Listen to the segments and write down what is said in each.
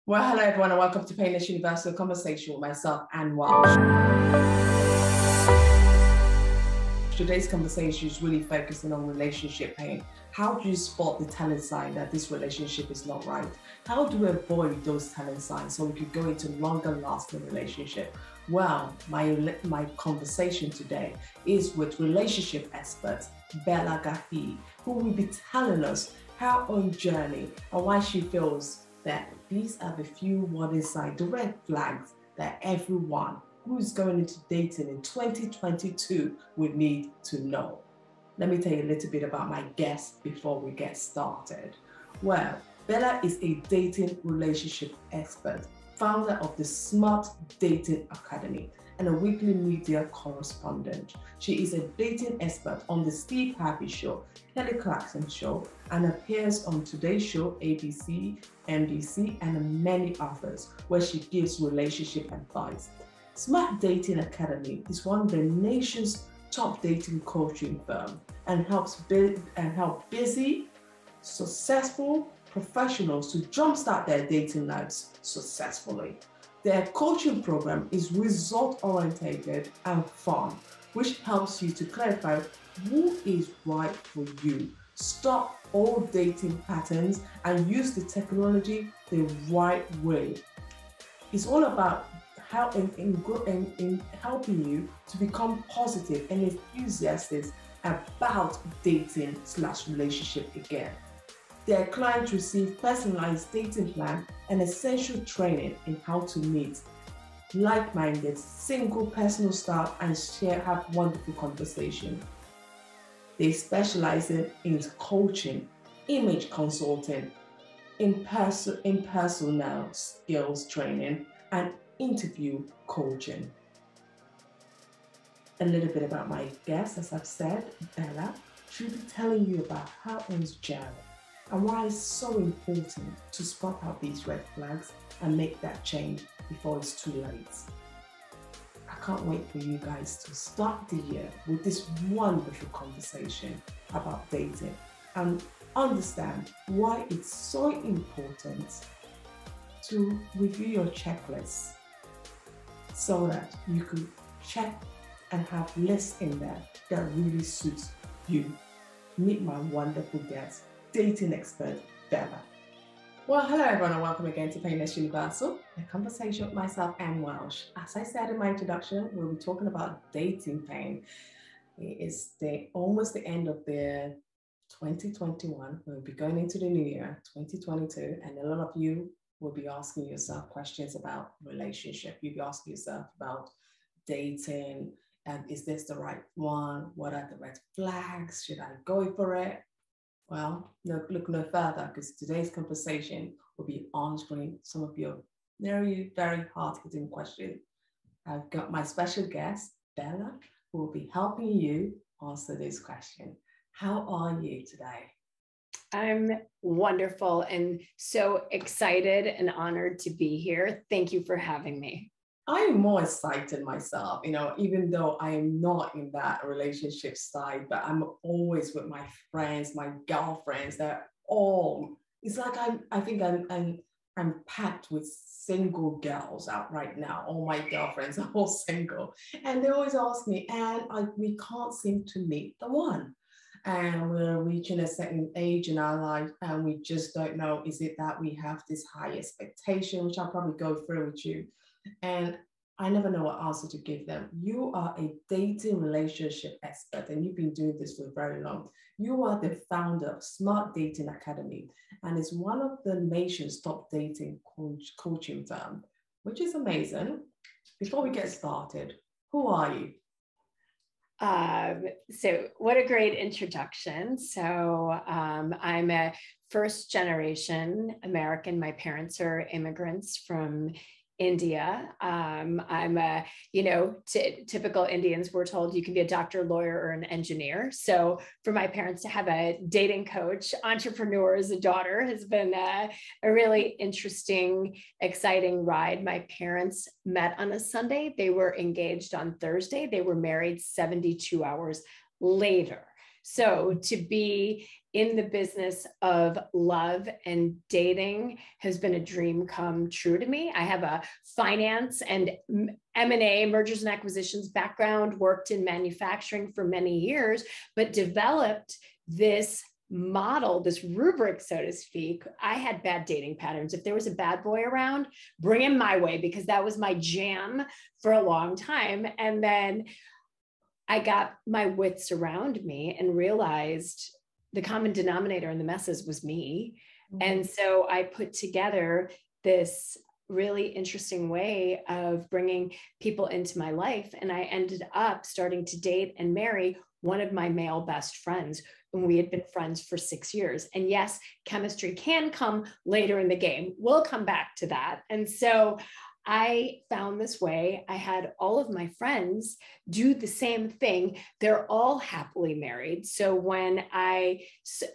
Well, hello everyone, and welcome to Painless Universal Conversation with myself, Anne Welsh. Today's conversation is really focusing on relationship pain. How do you spot the telling sign that this relationship is not right? How do we avoid those telling signs so we could go into longer lasting relationship? Well, my conversation today is with relationship expert Bela Gandhi, who will be telling us her own journey and why she feels that these are the few warning signs, the red flags that everyone who is going into dating in 2022 would need to know. Let me tell you a little bit about my guest before we get started. Well, Bela is a dating relationship expert, founder of the Smart Dating Academy, and a weekly media correspondent. She is a dating expert on the Steve Harvey Show, Kelly Clarkson Show, and appears on Today's Show, ABC, NBC, and many others, where she gives relationship advice. Smart Dating Academy is one of the nation's top dating coaching firms and help busy, successful professionals to jumpstart their dating lives successfully. Their coaching program is result-oriented and fun, which helps you to clarify who is right for you. Stop old dating patterns and use the technology the right way. It's all about how in helping you to become positive and enthusiastic about dating/relationship again. Their clients receive personalized dating plan and essential training in how to meet like-minded, single personal style and have wonderful conversation. They specialize in coaching, image consulting, in-personnel skills training, and interview coaching. A little bit about my guest, as I've said, Bela. She'll be telling you about her own journey and why it's so important to spot out these red flags and make that change before it's too late. I can't wait for you guys to start the year with this wonderful conversation about dating and understand why it's so important to review your checklist so that you can check and have lists in there that really suits you. Meet my wonderful guest, dating expert, Bela. Well, hello everyone, and welcome again to Painless Universal, a conversation with myself, Anne Welsh. As I said in my introduction, we'll be talking about dating pain. It is almost the end of the 2021. We'll be going into the new year, 2022, and a lot of you will be asking yourself questions about relationship. You'll be asking yourself about dating, and is this the right one? What are the red flags? Should I go for it? Well, look no further, because today's conversation will be answering some of your very, very hard-hitting questions. I've got my special guest, Bela, who will be helping you answer this question. How are you today? I'm wonderful and so excited and honored to be here. Thank you for having me. I'm more excited myself, even though I am not in that relationship side, but I'm always with my friends, my girlfriends. They're all, it's like I'm packed with single girls out right now. All my girlfriends are all single. And they always ask me, and we can't seem to meet the one. And we're reaching a certain age in our life and we just don't know, is it that we have this high expectation, which I'll probably go through with you. And I never know what answer to give them. You are a dating relationship expert and you've been doing this for very long. You are the founder of Smart Dating Academy and it's one of the nation's top dating coaching firm, which is amazing. Before we get started, who are you? So what a great introduction. So I'm a first generation American. My parents are immigrants from India. I'm a, typical Indians, we're told you can be a doctor, lawyer, or an engineer. So for my parents to have a dating coach, entrepreneur as a daughter has been a really interesting, exciting ride. My parents met on a Sunday. They were engaged on Thursday. They were married 72 hours later. So to be in the business of love and dating has been a dream come true to me. I have a finance and M&A, mergers and acquisitions background, worked in manufacturing for many years, but developed this model, this rubric, so to speak. I had bad dating patterns. If there was a bad boy around, bring him my way, because that was my jam for a long time. And then I got my wits around me and realized the common denominator in the messes was me. Mm-hmm. And so I put together this really interesting way of bringing people into my life. And I ended up starting to date and marry one of my male best friends. And we had been friends for 6 years. And yes, chemistry can come later in the game. We'll come back to that. And so I found this way. I had all of my friends do the same thing. They're all happily married. So when I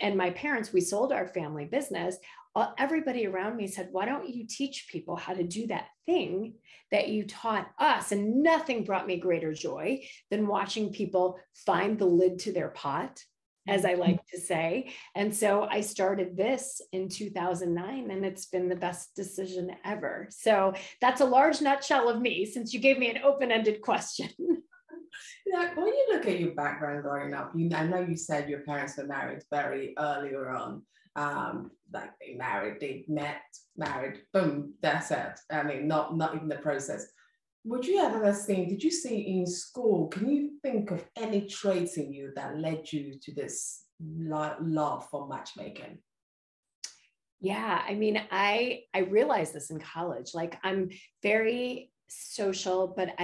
and my parents, we sold our family business, everybody around me said, why don't you teach people how to do that thing that you taught us? And nothing brought me greater joy than watching people find the lid to their pot, as I like to say. And so I started this in 2009, and it's been the best decision ever. So that's a large nutshell of me, since you gave me an open-ended question. Yeah, when you look at your background growing up, I know you said your parents were married very earlier on. Like they married, they met, married, boom, that's it. I mean, not even the process. Would you ever think, did you see in school, can you think of any traits in you that led you to this love for matchmaking? Yeah, I mean, I realized this in college. Like, I'm very social, but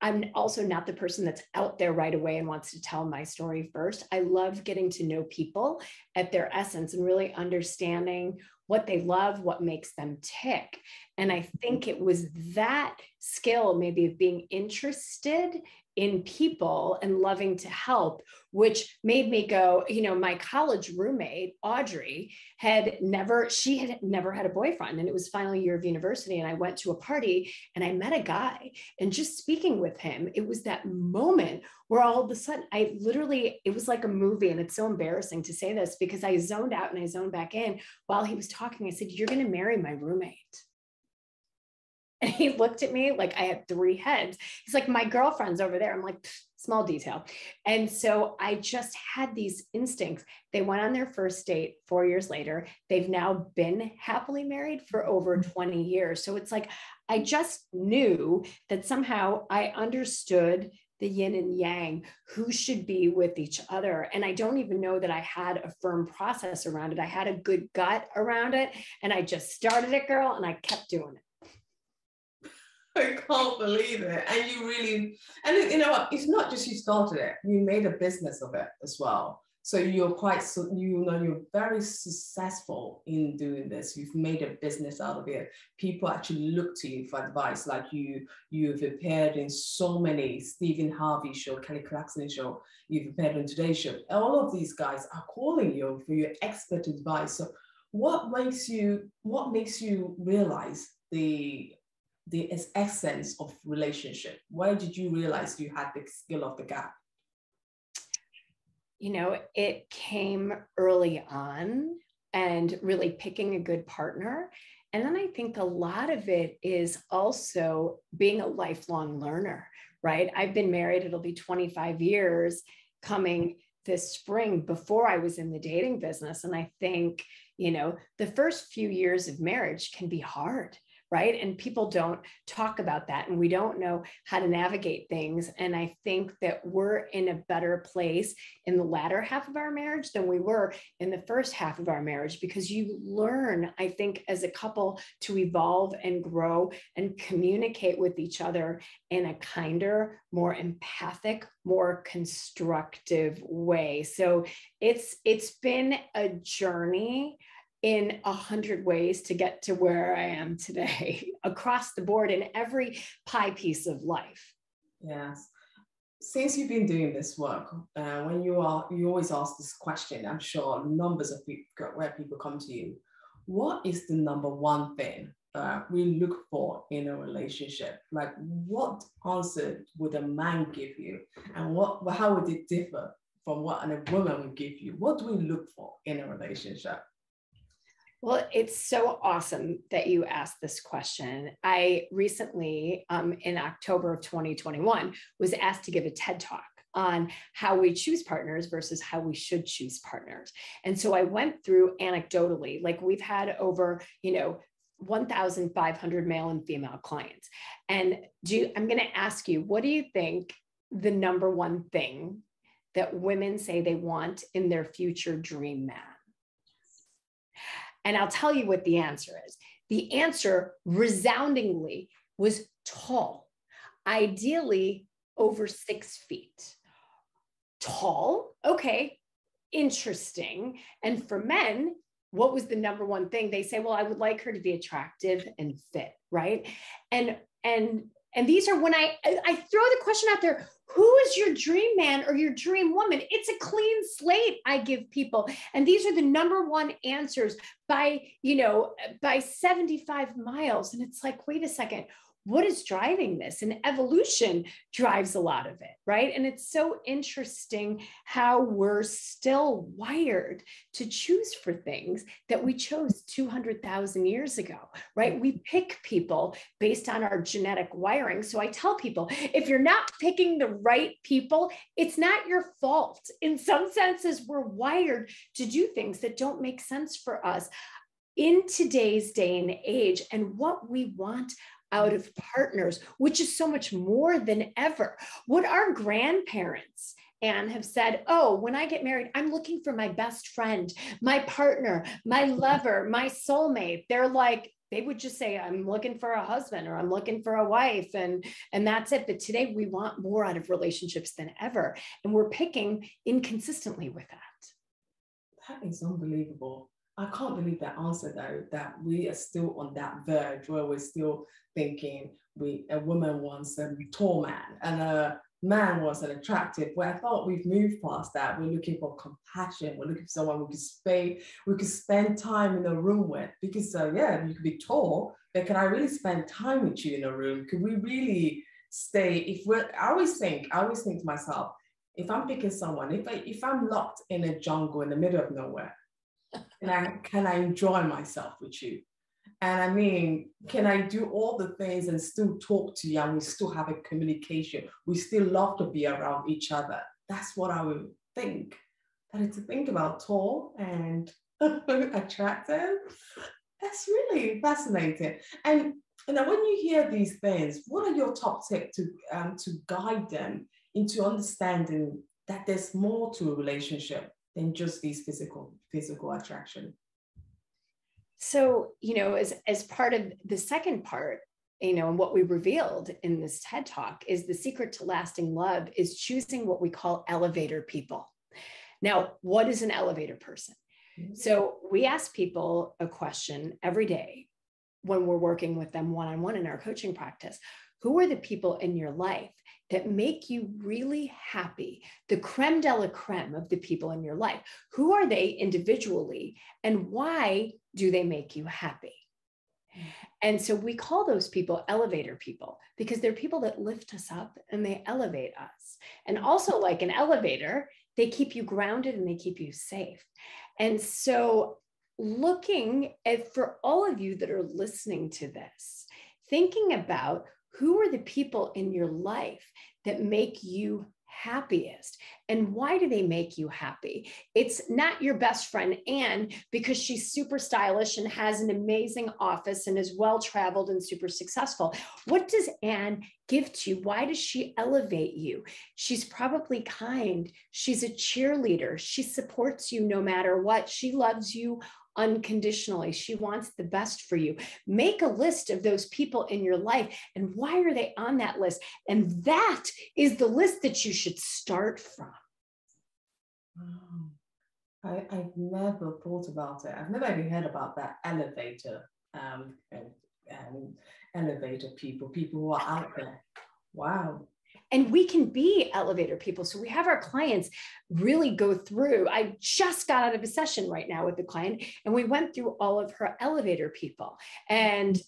I'm also not the person that's out there right away and wants to tell my story first. I love getting to know people at their essence and really understanding what they love, what makes them tick. And I think it was that skill, maybe, of being interested in people and loving to help, which made me go, my college roommate, Audrey, had never had a boyfriend, and it was final year of university. And I went to a party and I met a guy, and just speaking with him, it was that moment where all of a sudden it was like a movie. And it's so embarrassing to say this, because I zoned out and I zoned back in while he was talking. I said, "You're going to marry my roommate." And he looked at me like I had 3 heads. He's like, "My girlfriend's over there." I'm like, small detail. And so I just had these instincts. They went on their first date 4 years later. They've now been happily married for over 20 years. So it's like, I just knew that somehow I understood the yin and yang, who should be with each other. And I don't even know that I had a firm process around it. I had a good gut around it, and I just started it, girl, and I kept doing it. I can't believe it. And you really, and you know what, it's not just you started it, you made a business of it as well. So you're you're very successful in doing this. You've made a business out of it. People actually look to you for advice. Like you've appeared in so many Stephen Harvey show, Kelly Clarkson show, you've appeared on Today's Show. All of these guys are calling you for your expert advice. So what makes you realize the essence of relationship? Where did you realize you had the skill of the gap? It came early on, and really picking a good partner. And then I think a lot of it is also being a lifelong learner, right? I've been married, it'll be 25 years coming this spring, before I was in the dating business. And I think, the first few years of marriage can be hard, right? And people don't talk about that, and we don't know how to navigate things. And I think that we're in a better place in the latter half of our marriage than we were in the first half of our marriage, because you learn, I think, as a couple to evolve and grow and communicate with each other in a kinder, more empathic, more constructive way. So it's been a journey in 100 ways to get to where I am today, across the board in every pie piece of life. Yes. Since you've been doing this work, when you always ask this question, I'm sure numbers of people where people come to you. What is the number one thing we look for in a relationship? Like, what answer would a man give you, and how would it differ from what a woman would give you? What do we look for in a relationship? Well, it's so awesome that you asked this question. I recently, in October of 2021, was asked to give a TED Talk on how we choose partners versus how we should choose partners. And so I went through anecdotally, like we've had over, 1,500 male and female clients. And I'm going to ask you, what do you think the number one thing that women say they want in their future dream man? And I'll tell you what the answer is. The answer resoundingly was tall, ideally over 6 feet. Tall, okay, interesting. And for men, what was the number one thing? They say, well, I would like her to be attractive and fit, right? And these are when I throw the question out there, who is your dream man or your dream woman? It's a clean slate I give people. And these are the number one answers by 75 miles. And it's like, wait a second, what is driving this? And evolution drives a lot of it, right? And it's so interesting how we're still wired to choose for things that we chose 200,000 years ago, right? We pick people based on our genetic wiring. So I tell people, if you're not picking the right people, it's not your fault. In some senses, we're wired to do things that don't make sense for us in today's day and age and what we want out of partners, which is so much more than ever. What our grandparents and have said, oh, when I get married, I'm looking for my best friend, my partner, my lover, my soulmate. They would just say, I'm looking for a husband or I'm looking for a wife, and that's it. But today we want more out of relationships than ever. And we're picking inconsistently with that. That is unbelievable. I can't believe that answer though, that we are still on that verge where we're still thinking a woman wants a tall man and a man wants an attractive, where I thought we've moved past that. We're looking for compassion. We're looking for someone we could spend time in a room with, because you could be tall, but can I really spend time with you in a room? Could we really stay? I always think to myself, if I'm picking someone, if I'm locked in a jungle in the middle of nowhere, can I enjoy myself with you? And I mean, can I do all the things and still talk to you and we still have a communication? We still love to be around each other. That's what I would think. But to think about tall and attractive, that's really fascinating. And when you hear these things, what are your top tips to guide them into understanding that there's more to a relationship than just these physical attraction? So, as part of the second part, and what we revealed in this TED Talk is the secret to lasting love is choosing what we call elevator people. Now, what is an elevator person? Mm-hmm. So we ask people a question every day when we're working with them one-on-one in our coaching practice. Who are the people in your life that make you really happy? The creme de la creme of the people in your life. Who are they individually and why do they make you happy? And so we call those people elevator people because they're people that lift us up and they elevate us. And also, like an elevator, they keep you grounded and they keep you safe. And so for all of you that are listening to this, thinking about who are the people in your life that make you happiest and why do they make you happy? It's not your best friend Anne because she's super stylish and has an amazing office and is well-traveled and super successful. What does Anne give to you? Why does she elevate you? She's probably kind. She's a cheerleader. She supports you no matter what. She loves you unconditionally. She wants the best for you. Make a list of those people in your life and why are they on that list? And that is the list that you should start from. I've never thought about it. I've never even heard about that elevator, elevator people who are out there. Wow. And we can be elevator people. So we have our clients really go through. I just got out of a session right now with the client and we went through all of her elevator people. And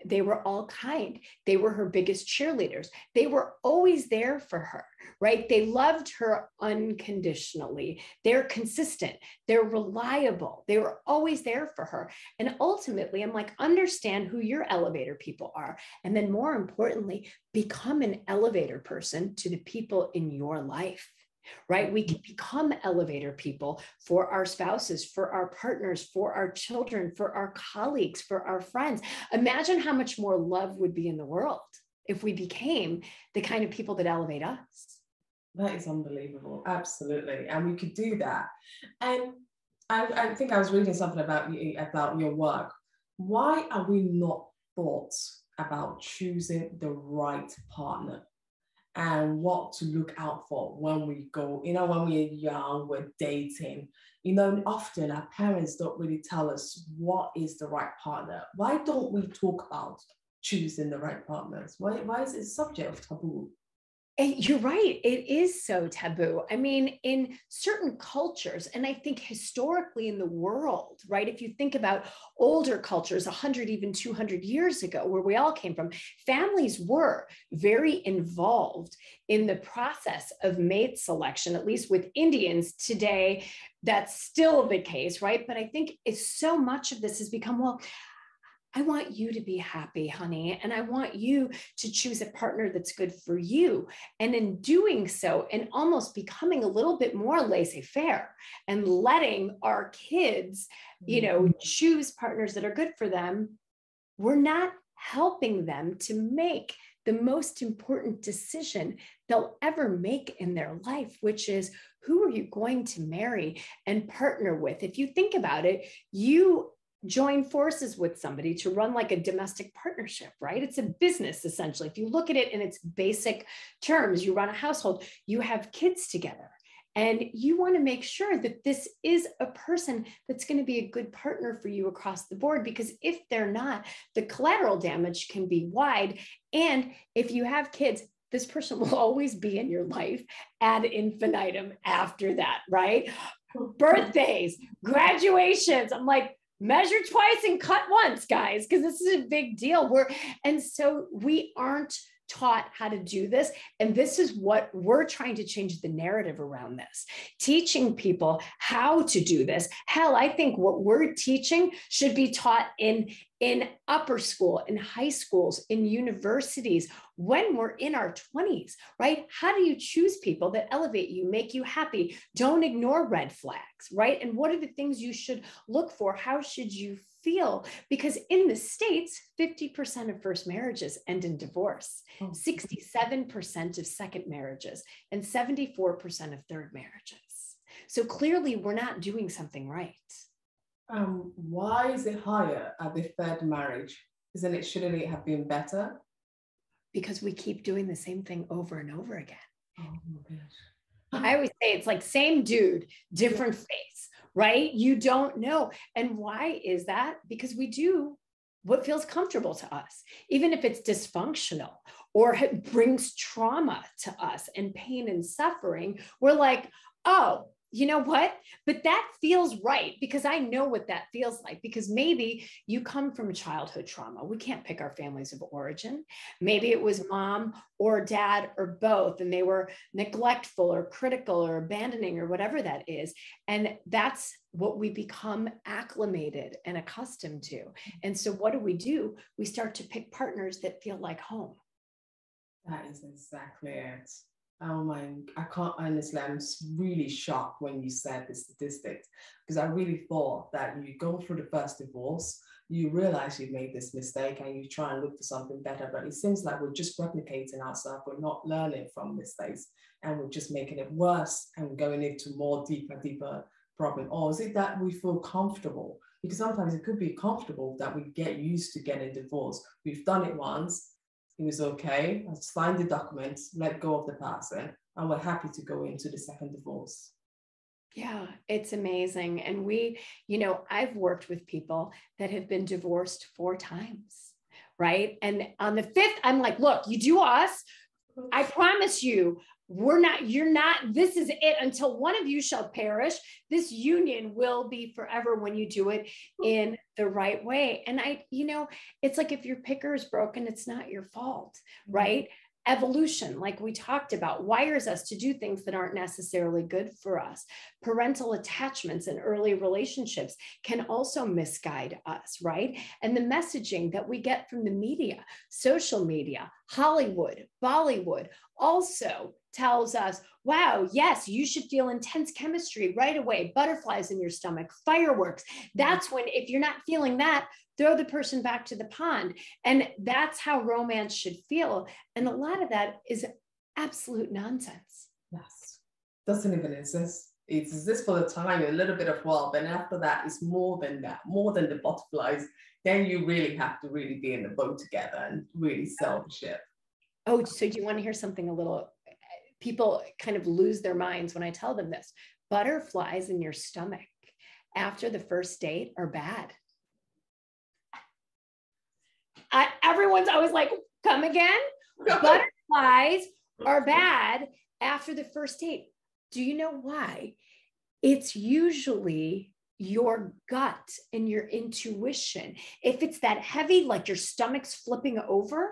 They were all kind. They were her biggest cheerleaders. They were always there for her, right? They loved her unconditionally. They're consistent. They're reliable. They were always there for her. And ultimately, I'm like, understand who your elevator people are. And then more importantly, become an elevator person to the people in your life. Right? We can become elevator people for our spouses, for our partners, for our children, for our colleagues, for our friends. Imagine how much more love would be in the world if we became the kind of people that elevate us. That is unbelievable. Absolutely. And we could do that. And I think I was reading something about your work. Why are we not taught about choosing the right partner? And what to look out for when we go, when we're young, we're dating, often our parents don't really tell us what is the right partner. Why don't we talk about choosing the right partners? Why is it a subject of taboo? And you're right. It is so taboo. I mean, in certain cultures, and I think historically in the world, right? If you think about older cultures, 100, even 200 years ago, where we all came from, families were very involved in the process of mate selection, at least with Indians today. That's still the case, right? But I think it's so much of this has become, well, I want you to be happy, honey. And I want you to choose a partner that's good for you. And in doing so, and almost becoming a little bit more laissez-faire and letting our kids, choose partners that are good for them, we're not helping them to make the most important decision they'll ever make in their life, which is, who are you going to marry and partner with? If you think about it, you join forces with somebody to run like a domestic partnership, right? It's a business, essentially. If you look at it in its basic terms, you run a household, you have kids together, and you want to make sure that this is a person that's going to be a good partner for you across the board, because if they're not, the collateral damage can be wide. And if you have kids, this person will always be in your life ad infinitum after that, right? Birthdays, graduations. I'm like, measure twice and cut once, guys, because this is a big deal. And so we aren't taught how to do this. And this is what we're trying to change the narrative around this, teaching people how to do this. Hell, I think what we're teaching should be taught in upper school, in high schools, in universities, when we're in our 20s, right? How do you choose people that elevate you, make you happy? Don't ignore red flags, right? And what are the things you should look for? How should you feel? Because in the States, 50% of first marriages end in divorce, 67% of second marriages, and 74% of third marriages. So clearly we're not doing something right. Why is it higher at the third marriage? Shouldn't it have been better? Because we keep doing the same thing over and over again. Oh my gosh. I always say it's like same dude, different face, right? You don't know. And why is that? Because we do what feels comfortable to us, even if it's dysfunctional or it brings trauma to us and pain and suffering. We're like, oh, you know what? But that feels right, because I know what that feels like, because maybe you come from childhood trauma. We can't pick our families of origin. Maybe it was mom or dad or both, and they were neglectful or critical or abandoning or whatever that is. And that's what we become acclimated and accustomed to. And so what do? We start to pick partners that feel like home. That is exactly it. Oh my, I can't honestly, I'm really shocked when you said the statistics, because I really thought that you go through the first divorce, you realize you made this mistake and you try and look for something better. But it seems like we're just replicating ourselves. We're not learning from mistakes, and we're just making it worse and going into more deeper problem. Or is it that we feel comfortable? Because sometimes it could be comfortable that we get used to getting divorced. We've done it once. It was okay. I signed the documents, let go of the person, and we're happy to go into the second divorce. Yeah, it's amazing. And I've worked with people that have been divorced 4 times, right? And on the 5th, I'm like, look, you do us. I promise you, you're not, this is it until one of you shall perish. This union will be forever when you do it in the right way. And it's like, if your picker is broken, it's not your fault, right? Evolution, like we talked about, wires us to do things that aren't necessarily good for us. Parental attachments in early relationships can also misguide us, right? And the messaging that we get from the media, social media, Hollywood, Bollywood, also tells us, wow, yes, you should feel intense chemistry right away, butterflies in your stomach, fireworks. That's when, if you're not feeling that, throw the person back to the pond. And that's how romance should feel. And a lot of that is absolute nonsense. Yes. Doesn't even exist. It exists for the time, a little bit of while, but after that, it's more than that, more than the butterflies. Then you really have to really be in the boat together and really sail the ship. Oh, so do you want to hear something a little, people kind of lose their minds when I tell them this. Butterflies in your stomach after the first date are bad. Everyone's always like, come again? Butterflies are bad after the first date. Do you know why? It's usually your gut and your intuition. If it's that heavy, like your stomach's flipping over,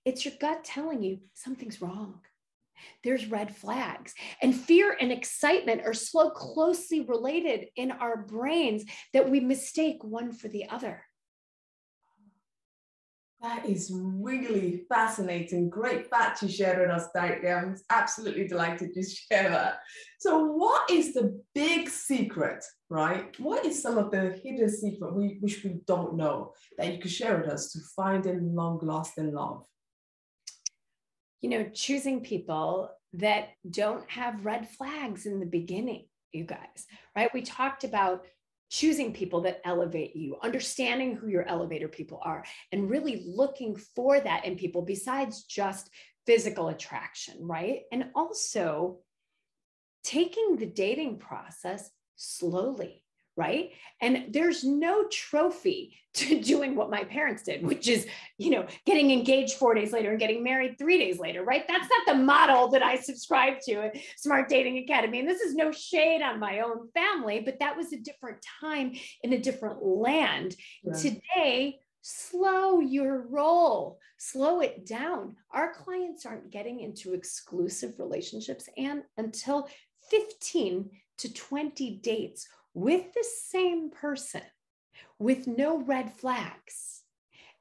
it's your gut telling you something's wrong. There's red flags. And fear and excitement are so closely related in our brains that we mistake one for the other. That is really fascinating. Great fact you shared with us, Daitley. I'm absolutely delighted you share that. So what is the big secret, right? What is some of the hidden secret which we don't know that you could share with us to finding long-lasting love? Choosing people that don't have red flags in the beginning, you guys, right? We talked about choosing people that elevate you, understanding who your elevator people are, and really looking for that in people besides just physical attraction, right? And also taking the dating process slowly, right? And there's no trophy to doing what my parents did, which is, getting engaged 4 days later and getting married 3 days later, right? That's not the model that I subscribe to at Smart Dating Academy. And this is no shade on my own family, but that was a different time in a different land. Yeah. Today, slow your roll, slow it down. Our clients aren't getting into exclusive relationships and until 15 to 20 dates with the same person, with no red flags,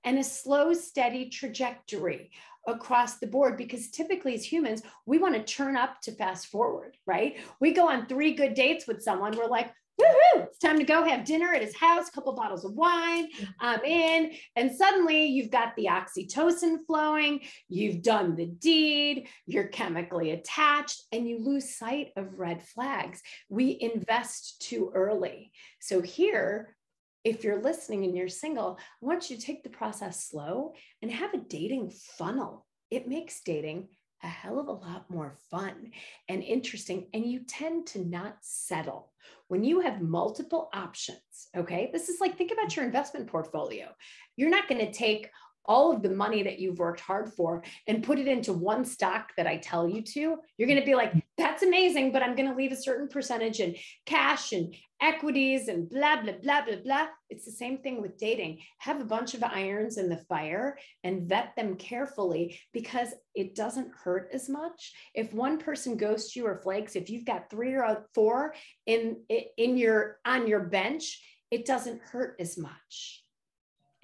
and a slow, steady trajectory across the board. Because typically as humans, we want to turn up to fast forward, right? We go on 3 good dates with someone. We're like, woohoo, it's time to go have dinner at his house, a couple bottles of wine, I'm in. And suddenly you've got the oxytocin flowing, you've done the deed, you're chemically attached, and you lose sight of red flags. We invest too early. So here, if you're listening and you're single, I want you to take the process slow and have a dating funnel. It makes dating a hell of a lot more fun and interesting, and you tend to not settle. When you have multiple options, okay, this is like, think about your investment portfolio. You're not going to take all of the money that you've worked hard for and put it into one stock that I tell you to. You're going to be like, that's amazing, but I'm going to leave a certain percentage in cash and equities and blah, blah, blah, blah, blah. It's the same thing with dating. Have a bunch of irons in the fire and vet them carefully, because it doesn't hurt as much. If one person ghosts you or flakes, if you've got 3 or 4 on your bench, it doesn't hurt as much.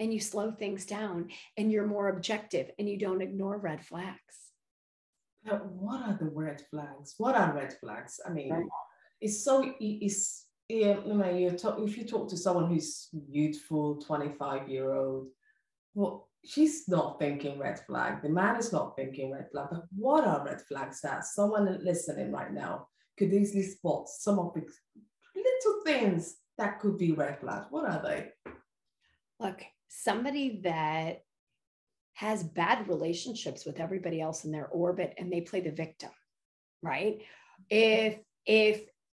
And you slow things down and you're more objective and you don't ignore red flags. What are the red flags? What are red flags? I mean, right. If you talk to someone who's youthful, 25-year-old, well, she's not thinking red flag. The man is not thinking red flag. But what are red flags that someone listening right now could easily spot some of the little things that could be red flags? What are they? Look, somebody that has bad relationships with everybody else in their orbit and they play the victim, right? If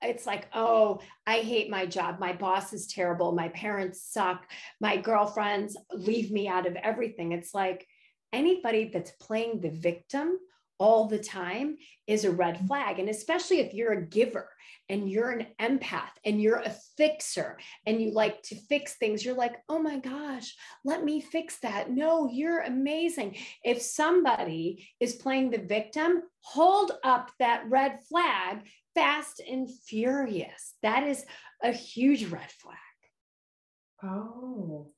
it's like, oh, I hate my job, my boss is terrible, my parents suck, my girlfriends leave me out of everything. It's like, anybody that's playing the victim all the time is a red flag. And especially if you're a giver and you're an empath and you're a fixer and you like to fix things, you're like, oh my gosh, let me fix that. No, you're amazing. If somebody is playing the victim, hold up that red flag fast and furious. That is a huge red flag. Oh,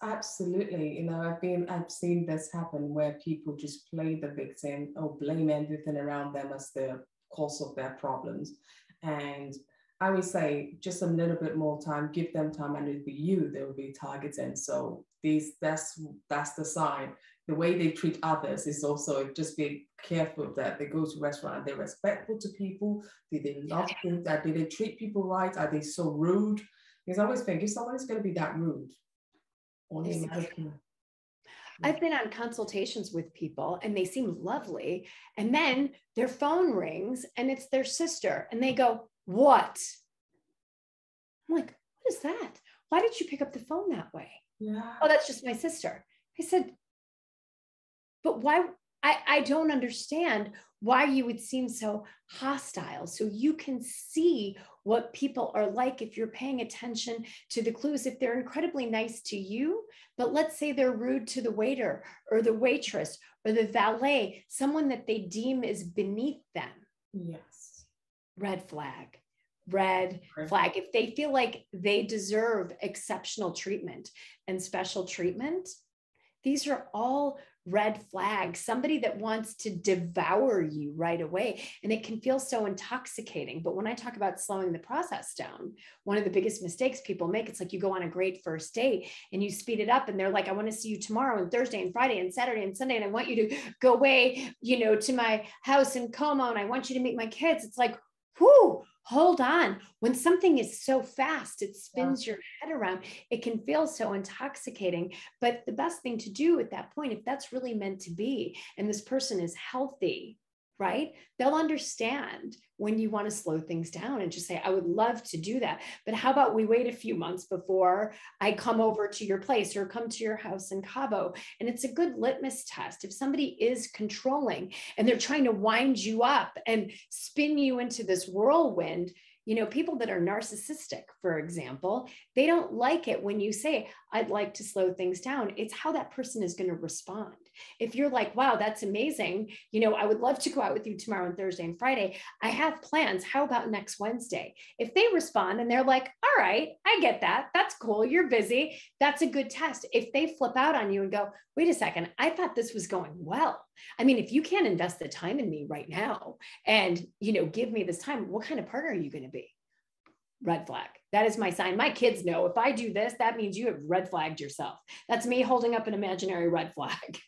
absolutely. You know, I've seen this happen where people just play the victim or blame everything around them as the cause of their problems. And I would say just a little bit more time, give them time, and it'll be you they will be targeting. So that's the sign. The way they treat others is also just be careful that they go to restaurant and they're respectful to people. Do they love them? Do they treat people right? Are they so rude? Because I always think if someone's going to be that rude, I've been on consultations with people and they seem lovely. And then their phone rings and it's their sister. And they go, what? I'm like, what is that? Why did you pick up the phone that way? Yeah. Oh, that's just my sister. I said, but why? I don't understand why you would seem so hostile. So you can see what people are like if you're paying attention to the clues. If they're incredibly nice to you, but let's say they're rude to the waiter or the waitress or the valet, someone that they deem is beneath them. Yes. Red flag. Red flag. If they feel like they deserve exceptional treatment and special treatment, these are all red flags. Somebody that wants to devour you right away. And it can feel so intoxicating. But when I talk about slowing the process down, one of the biggest mistakes people make, it's like you go on a great first date and you speed it up and they're like, I want to see you tomorrow and Thursday and Friday and Saturday and Sunday. And I want you to go away, to my house in Como. And I want you to meet my kids. It's like, whoo, hold on. When something is so fast, it spins your head around. It can feel so intoxicating. But the best thing to do at that point, if that's really meant to be, and this person is healthy, right? They'll understand when you want to slow things down and just say, I would love to do that. But how about we wait a few months before I come over to your place or come to your house in Cabo? And it's a good litmus test. If somebody is controlling and they're trying to wind you up and spin you into this whirlwind, people that are narcissistic, for example, they don't like it when you say, I'd like to slow things down. It's how that person is going to respond. If you're like, wow, that's amazing. I would love to go out with you tomorrow and Thursday and Friday. I have plans. How about next Wednesday? If they respond and they're like, all right, I get that. That's cool. You're busy. That's a good test. If they flip out on you and go, wait a second, I thought this was going well. I mean, if you can't invest the time in me right now and, give me this time, what kind of partner are you going to be? Red flag. That is my sign. My kids know if I do this, that means you have red flagged yourself. That's me holding up an imaginary red flag.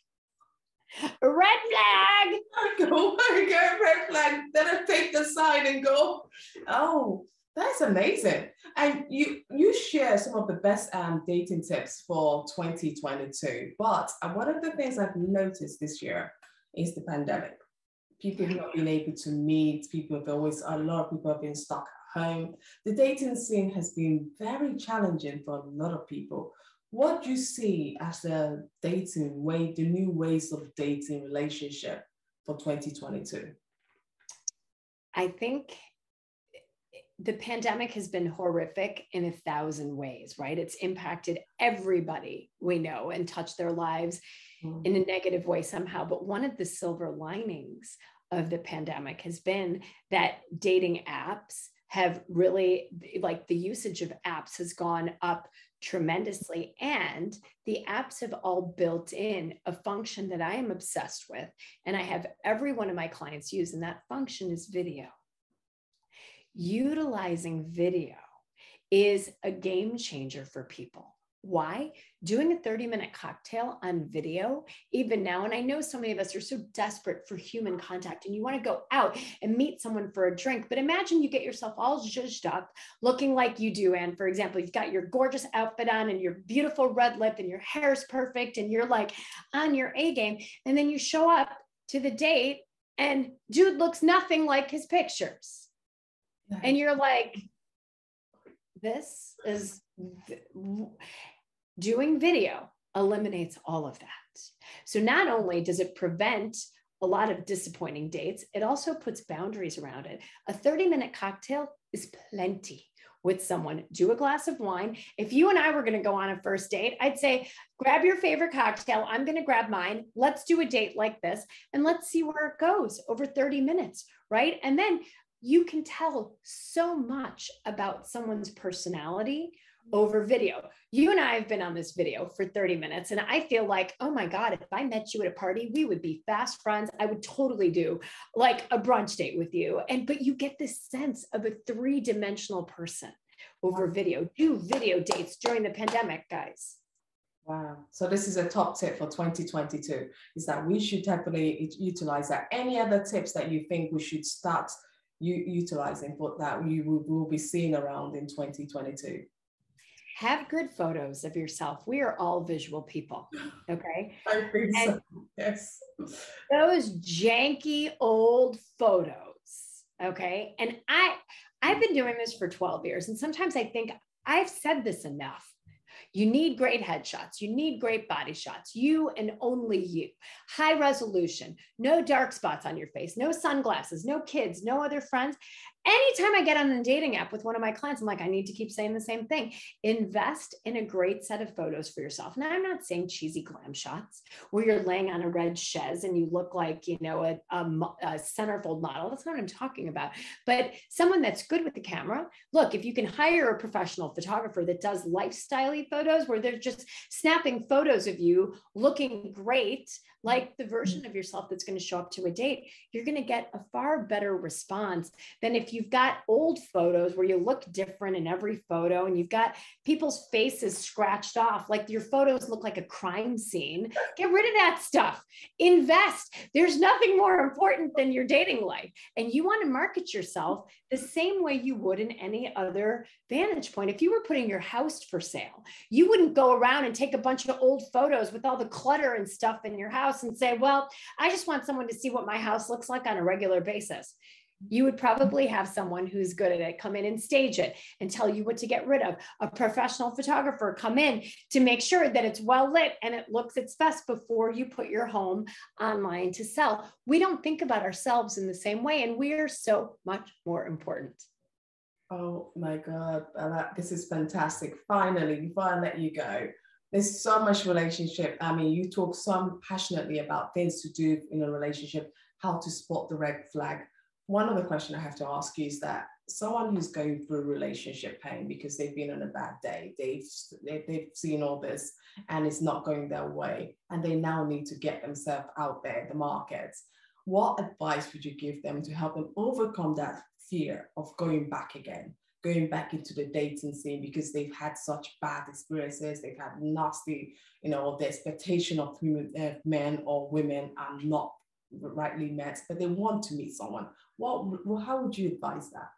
Red flag. Go, red flag. Then I take the sign and go, oh, that's amazing. And you share some of the best dating tips for 2022. But one of the things I've noticed this year is the pandemic. People have not been able to meet. A lot of people have been stuck at home. The dating scene has been very challenging for a lot of people. What do you see as the new ways of dating relationship for 2022? I think the pandemic has been horrific in 1,000 ways, right? It's impacted everybody we know and touched their lives in a negative way somehow. But one of the silver linings of the pandemic has been that dating apps have really, like the usage of apps has gone up tremendously. And the apps have all built in a function that I am obsessed with. And I have every one of my clients use, and that function is video. Utilizing video is a game changer for people. Why? Doing a 30-minute cocktail on video, even now, and I know so many of us are so desperate for human contact and you want to go out and meet someone for a drink, but imagine you get yourself all zhuzhed up, looking like you do, Anne, for example, you've got your gorgeous outfit on and your beautiful red lip and your hair's perfect and you're like on your A game, and then you show up to the date and dude looks nothing like his pictures. And you're like, doing video eliminates all of that. So not only does it prevent a lot of disappointing dates. It also puts boundaries around it. A 30-minute cocktail is plenty with someone. Do a glass of wine. If you and I were going to go on a first date, I'd say, grab your favorite cocktail. I'm going to grab mine. Let's do a date like this and let's see where it goes over 30 minutes, right? And then you can tell so much about someone's personality over video. You and I have been on this video for 30 minutes and I feel like, oh my God, if I met you at a party, we would be fast friends. I would totally do like a brunch date with you. But you get this sense of a three-dimensional person over video. Do video dates during the pandemic, guys. Wow. So this is a top tip for 2022, is that we should definitely utilize that. Any other tips that you think we should start utilizing, but that we will be seeing around in 2022? Have good photos of yourself. We are all visual people, okay? I think so, yes. Those janky old photos, okay? And I've been doing this for 12 years, and sometimes I think I've said this enough. You need great headshots. You need great body shots. You and only you. High resolution, no dark spots on your face, no sunglasses, no kids, no other friends. Anytime I get on a dating app with one of my clients, I'm like, I need to keep saying the same thing. Invest in a great set of photos for yourself. Now, I'm not saying cheesy glam shots where you're laying on a red chaise and you look like, you know, a centerfold model. That's not what I'm talking about. But someone that's good with the camera. Look, if you can hire a professional photographer that does lifestyle-y photos where they're just snapping photos of you looking great, like the version of yourself that's going to show up to a date, you're going to get a far better response than if you've got old photos where you look different in every photo and you've got people's faces scratched off, like your photos look like a crime scene. Get rid of that stuff. Invest. There's nothing more important than your dating life. And you want to market yourself the same way you would in any other vantage point. If you were putting your house for sale, you wouldn't go around and take a bunch of old photos with all the clutter and stuff in your house and say, well, I just want someone to see what my house looks like on a regular basis. You would probably have someone who's good at it come in and stage it and tell you what to get rid of. A professional photographer come in to make sure that it's well lit and it looks its best before you put your home online to sell. We don't think about ourselves in the same way, and we are so much more important. Oh my God, Bella, this is fantastic. Finally, before I let you go, there's so much relationship. I mean, you talk so passionately about things to do in a relationship, how to spot the red flag. One other question I have to ask you is that someone who's going through relationship pain because they've been on a bad day, they've seen all this and it's not going their way, and they now need to get themselves out there in the market. What advice would you give them to help them overcome that fear of going back again, going back into the dating scene because they've had such bad experiences, they've had nasty, you know, the expectation of men or women are not rightly met, but they want to meet someone? How would you advise that?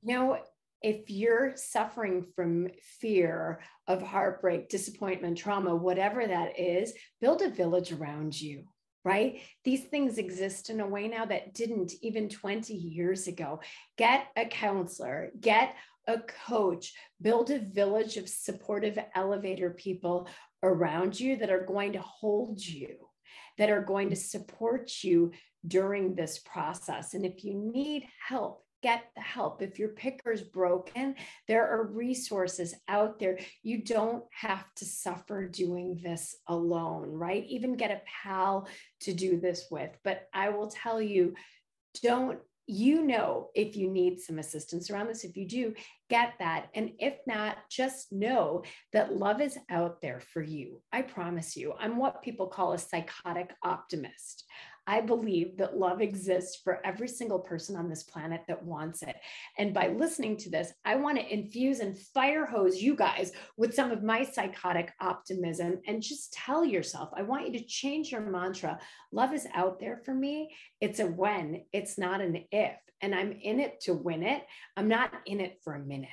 You know, if you're suffering from fear of heartbreak, disappointment, trauma, whatever that is, build a village around you. Right? These things exist in a way now that didn't even 20 years ago. Get a counselor, get a coach, build a village of supportive elevator people around you that are going to hold you, that are going to support you during this process. And if you need help, get the help. If your picker's broken, there are resources out there. You don't have to suffer doing this alone, right? Even get a pal to do this with. But I will tell you, if you need some assistance around this. If you do, get that. And if not, just know that love is out there for you. I promise you. I'm what people call a psychotic optimist. I believe that love exists for every single person on this planet that wants it. And by listening to this, I want to infuse and fire hose you guys with some of my psychotic optimism and just tell yourself, I want you to change your mantra. Love is out there for me. It's a when, it's not an if. And I'm in it to win it. I'm not in it for a minute.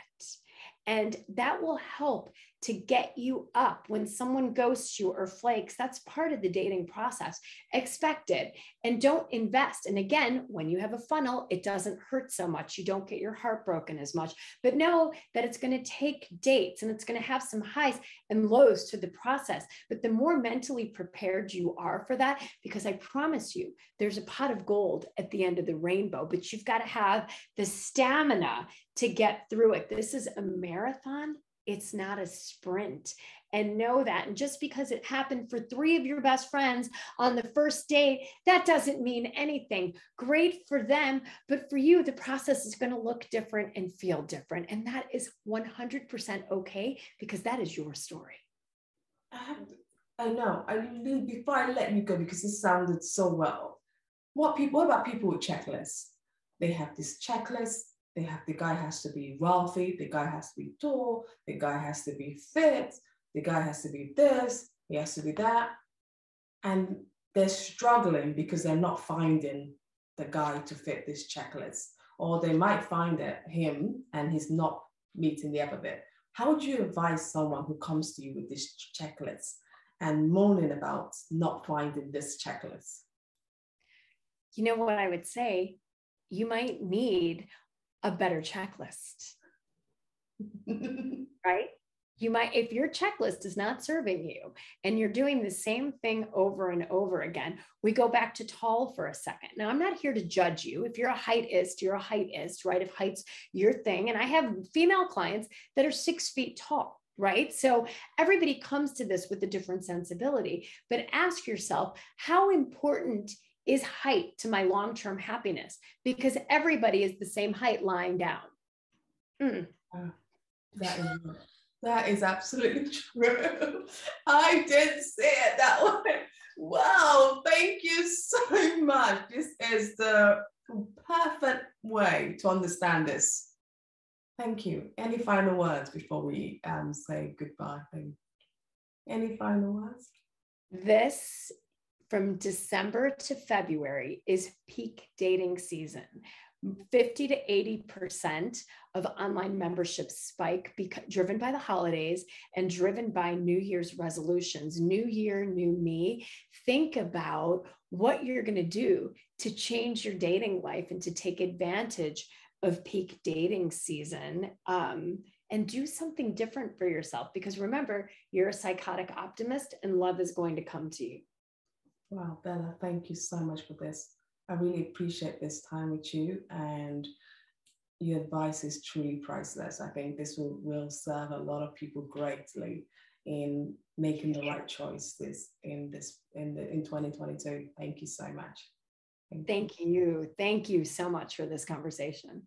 And that will help to get you up when someone ghosts you or flakes. That's part of the dating process. Expect it and don't invest. And again, when you have a funnel, it doesn't hurt so much. You don't get your heart broken as much, but know that it's going to take dates and it's going to have some highs and lows to the process. But the more mentally prepared you are for that, because I promise you, there's a pot of gold at the end of the rainbow, but you've got to have the stamina to get through it. This is a marathon. It's not a sprint. And know that. And just because it happened for 3 of your best friends on the first date, that doesn't mean anything. Great for them, but for you, the process is going to look different and feel different. And that is 100% okay, because that is your story. I know. Before I let you go, because it sounded so well. What about people with checklists? They have this checklist. They have, the guy has to be wealthy, the guy has to be tall, the guy has to be fit, the guy has to be this, he has to be that. And they're struggling because they're not finding the guy to fit this checklist. Or they might find him and he's not meeting the other bit. How would you advise someone who comes to you with this checklist and moaning about not finding this checklist? You know what I would say? You might need a better checklist, right? You might, if your checklist is not serving you and you're doing the same thing over and over again, we go back to tall for a second. Now, I'm not here to judge you. If you're a heightist, you're a heightist, right? If height's your thing. And I have female clients that are 6 feet tall, right? So everybody comes to this with a different sensibility, but ask yourself, how important is height to my long-term happiness? Because everybody is the same height lying down. That is absolutely true. I didn't say it that way. Wow, thank you so much. This is the perfect way to understand this. Thank you. Any final words before we say goodbye? Any final words? This, from December to February, is peak dating season. 50 to 80% of online memberships spike driven by the holidays and driven by New Year's resolutions. New year, new me. Think about what you're going to do to change your dating life and to take advantage of peak dating season. And do something different for yourself, because remember, you're a psychotic optimist and love is going to come to you. Wow, Bella, thank you so much for this. I really appreciate this time with you, and your advice is truly priceless. I think this will serve a lot of people greatly in making the right choices in 2022. Thank you so much. Thank you. Thank you so much for this conversation.